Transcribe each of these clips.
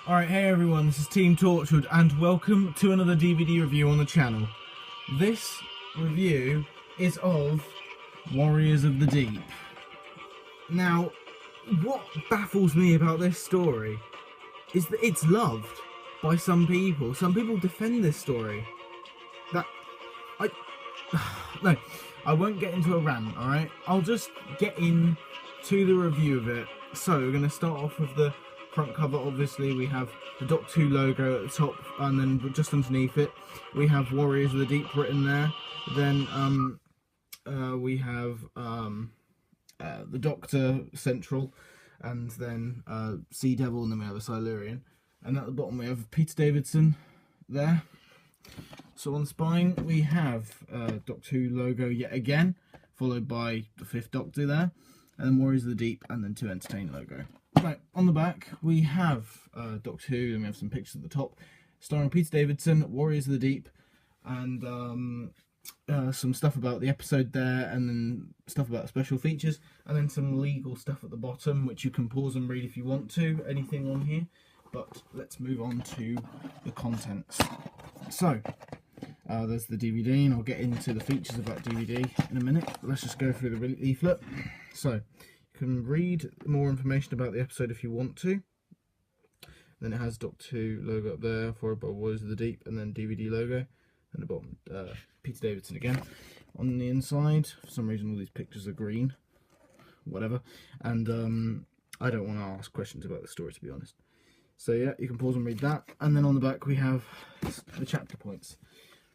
Alright, hey everyone, this is Team Torchwood, and welcome to another DVD review on the channel. This review is of Warriors of the Deep. Now, what baffles me about this story is that it's loved by some people. Some people defend this story. No, I won't get into a rant, alright? I'll just get into the review of it. So, we're going to start off with the front cover. Obviously we have the Doctor Who logo at the top, and then just underneath it we have Warriors of the Deep written there. Then we have the Doctor central, and then Sea Devil, and then we have a Silurian, and at the bottom we have Peter Davison there. So on the spine we have Doctor Who logo yet again, followed by the 5th Doctor there, and then Warriors of the Deep, and then 2 Entertain logo. Right, on the back we have Doctor Who, and we have some pictures at the top, starring Peter Davison, Warriors of the Deep, and some stuff about the episode there, and then stuff about special features, and then some legal stuff at the bottom, which you can pause and read if you want to, anything on here. But let's move on to the contents. So, there's the DVD, and I'll get into the features of that DVD in a minute. Let's just go through the leaflet. So, you can read more information about the episode if you want to. Then it has Doctor Who logo up there, followed by Warriors of the Deep, and then DVD logo. And the bottom, Peter Davison again. On the inside, for some reason all these pictures are green. Whatever. And I don't want to ask questions about the story, to be honest. So yeah, you can pause and read that. And then on the back we have the chapter points.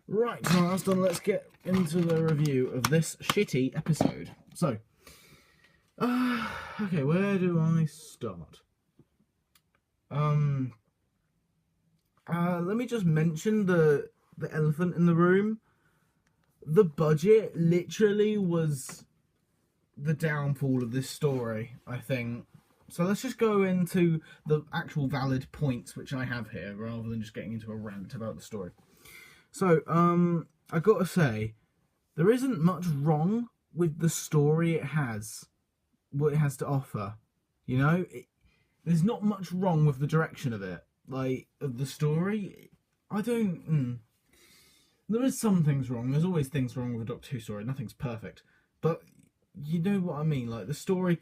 Right, now that's done, let's get into the review of this shitty episode. So, okay, where do I start? Let me just mention the elephant in the room. The budget literally was the downfall of this story, I think. So let's just go into the actual valid points which I have here, rather than just getting into a rant about the story. So, I gotta say, there isn't much wrong with the story it has, what it has to offer. You know, there's not much wrong with the direction of it, like, of the story. There is some things wrong. There's always things wrong with a Doctor Who story. Nothing's perfect. But, you know what I mean, like, the story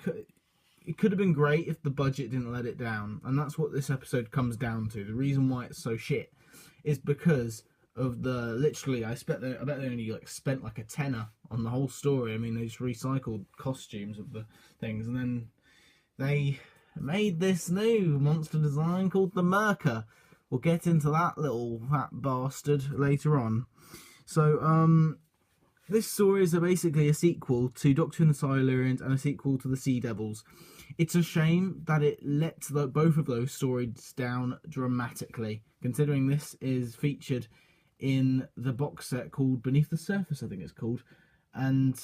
it could have been great if the budget didn't let it down, and that's what this episode comes down to. The reason why it's so shit is because of the, literally, I bet they only spent like a tenner on the whole story. I mean, they just recycled costumes of the things, and then they made this new monster design called the Merca. We'll get into that little fat bastard later on. So, this story is basically a sequel to Doctor Who and the Silurians, and a sequel to the Sea Devils. It's a shame that it let both of those stories down dramatically, considering this is featured in the box set called Beneath the Surface, I think it's called, and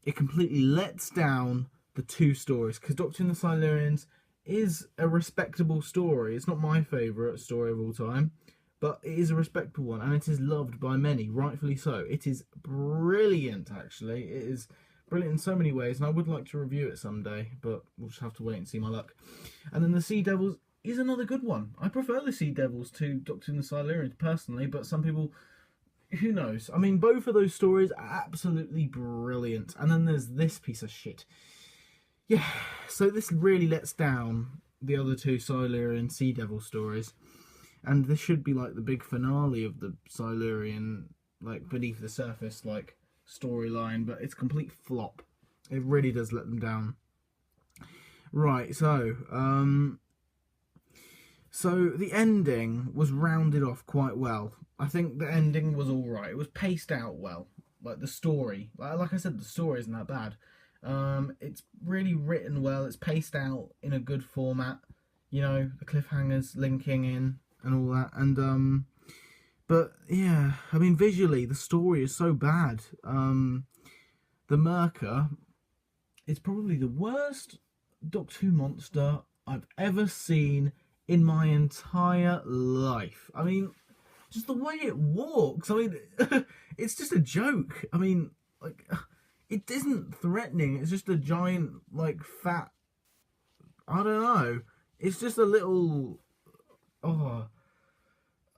it completely lets down the two stories, because Doctor Who and the Silurians is a respectable story. It's not my favourite story of all time, but it is a respectable one, and it is loved by many, rightfully so. It is brilliant, actually. It is brilliant in so many ways, and I would like to review it someday, but we'll just have to wait and see my luck. And then the Sea Devils is another good one. I prefer the Sea Devils to Doctor Who and the Silurians, personally, but some people, who knows? I mean, both of those stories are absolutely brilliant. And then there's this piece of shit. Yeah, so this really lets down the other two Silurian Sea Devil stories. And this should be like the big finale of the Silurian, like, Beneath the Surface, like, storyline, but it's a complete flop. It really does let them down. Right, so the ending was rounded off quite well. I think the ending was alright. It was paced out well. Like, the story, like I said, the story isn't that bad. It's really written well. It's paced out in a good format. You know, the cliffhangers linking in and all that. And, but, yeah, I mean, visually, the story is so bad. The Merca is probably the worst Doctor Who monster I've ever seen in my entire life. I mean, just the way it walks. I mean, it's just a joke. I mean, like, it isn't threatening. It's just a giant, like, fat, I don't know. It's just a little oh,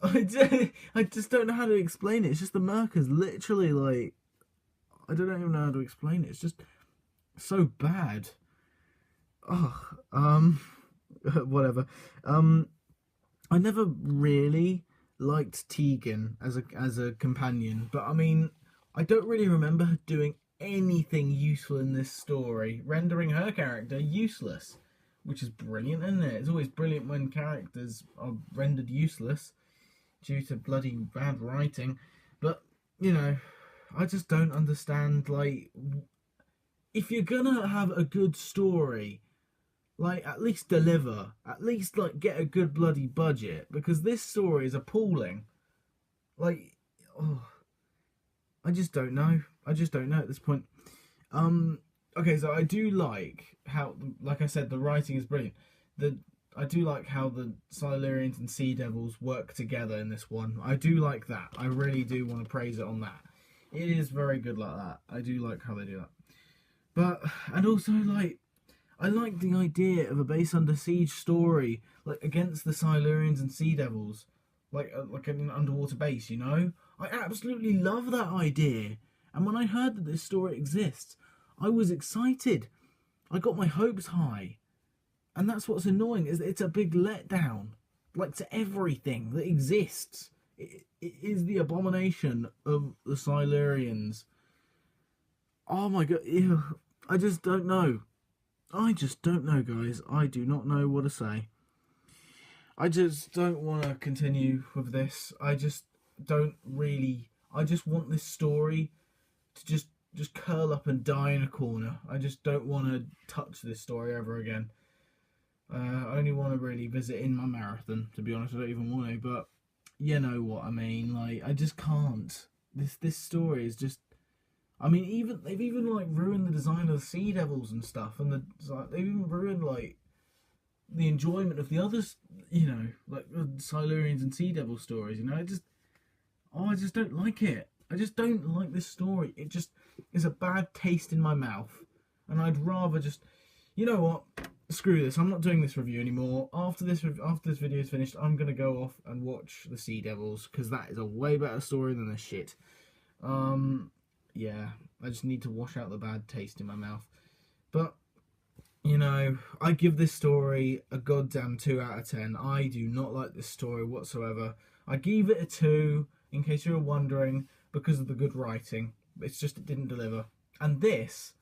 I just don't know how to explain it. It's just the Murkers literally like, I don't even know how to explain it. It's just so bad. Oh, whatever. I never really liked Tegan as a companion, but I mean, I don't really remember her doing anything useful in this story, rendering her character useless, which is brilliant, isn't it? It's always brilliant when characters are rendered useless due to bloody bad writing. But, you know, I just don't understand, like, if you're gonna have a good story, like, at least deliver. At least, like, get a good bloody budget. Because this story is appalling. Like, oh, I just don't know. I just don't know at this point. Okay, so I do like how, like I said, the writing is brilliant. I do like how the Silurians and Sea Devils work together in this one. I do like that. I really do want to praise it on that. It is very good like that. I do like how they do that. But, and also, like, I like the idea of a base under siege story, like, against the Silurians and Sea Devils. Like an underwater base, you know? I absolutely love that idea. And when I heard that this story exists, I was excited. I got my hopes high. And that's what's annoying, is that it's a big letdown. Like, to everything that exists. It is the abomination of the Silurians. Oh my god, ew. I just don't know. I just don't know, guys. I do not know what to say. I just don't want to continue with this. I just don't really... I just want this story to just curl up and die in a corner. I just don't want to touch this story ever again. I only want to really visit in my marathon, to be honest. I don't even want to, but you know what I mean. Like, I just can't. This story is just... I mean, they've even like ruined the design of the Sea Devils and stuff, and they've even ruined like the enjoyment of the others. You know, like the Silurians and Sea Devil stories. You know, I just don't like it. I just don't like this story. It just is a bad taste in my mouth, and I'd rather just, you know what? Screw this. I'm not doing this review anymore. After this video is finished, I'm gonna go off and watch the Sea Devils, because that is a way better story than this shit. Yeah, I just need to wash out the bad taste in my mouth. But, you know, I give this story a goddamn 2 out of 10. I do not like this story whatsoever. I give it a 2, in case you were wondering, because of the good writing. It's just it didn't deliver. And this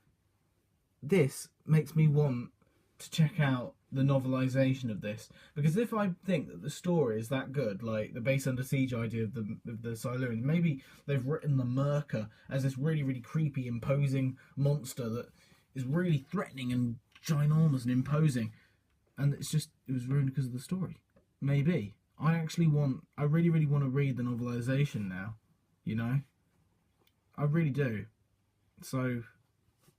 makes me want to check out the novelization of this, because if I think that the story is that good, like the base under siege idea of the Silurians, maybe they've written the Murka as this really, really creepy, imposing monster that is really threatening and ginormous and imposing, and it was ruined because of the story. Maybe I really, really want to read the novelization now, you know. I really do. So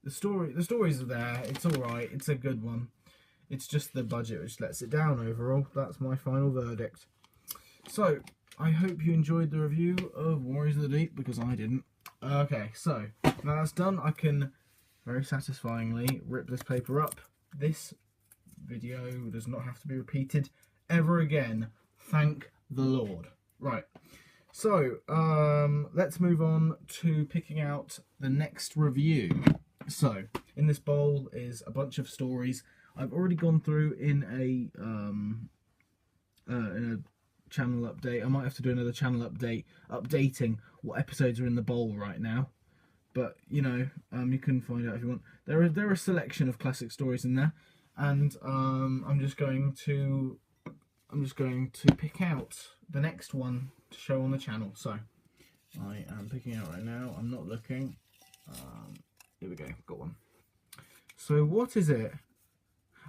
the stories are there. It's all right. It's a good one. It's just the budget which lets it down overall. That's my final verdict. So, I hope you enjoyed the review of Warriors of the Deep, because I didn't. Okay, so, now that's done, I can very satisfyingly rip this paper up. This video does not have to be repeated ever again. Thank the Lord. Right. So, let's move on to picking out the next review. So, in this bowl is a bunch of stories I've already gone through in a channel update. I might have to do another channel update, updating what episodes are in the bowl right now. But you know, you can find out if you want. There are a selection of classic stories in there, and I'm just going to pick out the next one to show on the channel. So I am picking out right now. I'm not looking. Here we go. Got one. So what is it?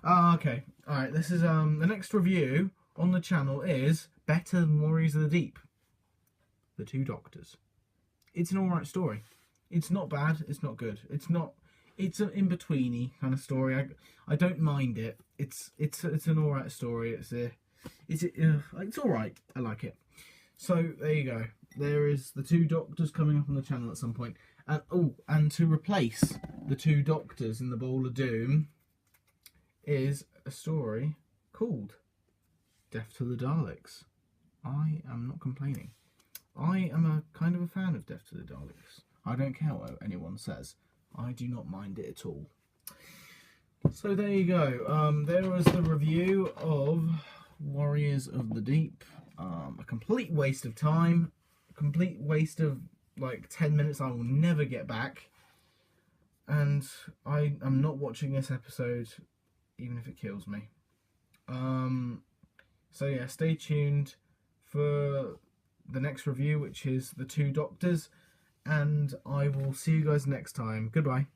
Okay. Alright, this is the next review on the channel is Better Than Warriors of the Deep. The Two Doctors. It's an alright story. It's not bad, it's not good. It's an in-betweeny kind of story. I don't mind it. It's an alright story. It's alright. I like it. So there you go. There is the Two Doctors coming up on the channel at some point. And to replace the Two Doctors in the Bowl of Doom is a story called Death to the Daleks. I am not complaining. I am a kind of a fan of Death to the Daleks. I don't care what anyone says. I do not mind it at all. So there you go. There was the review of Warriors of the Deep. A complete waste of time. A complete waste of like 10 minutes I will never get back. And I am not watching this episode even if it kills me. So yeah, stay tuned for the next review, which is The Two Doctors, and I will see you guys next time. Goodbye.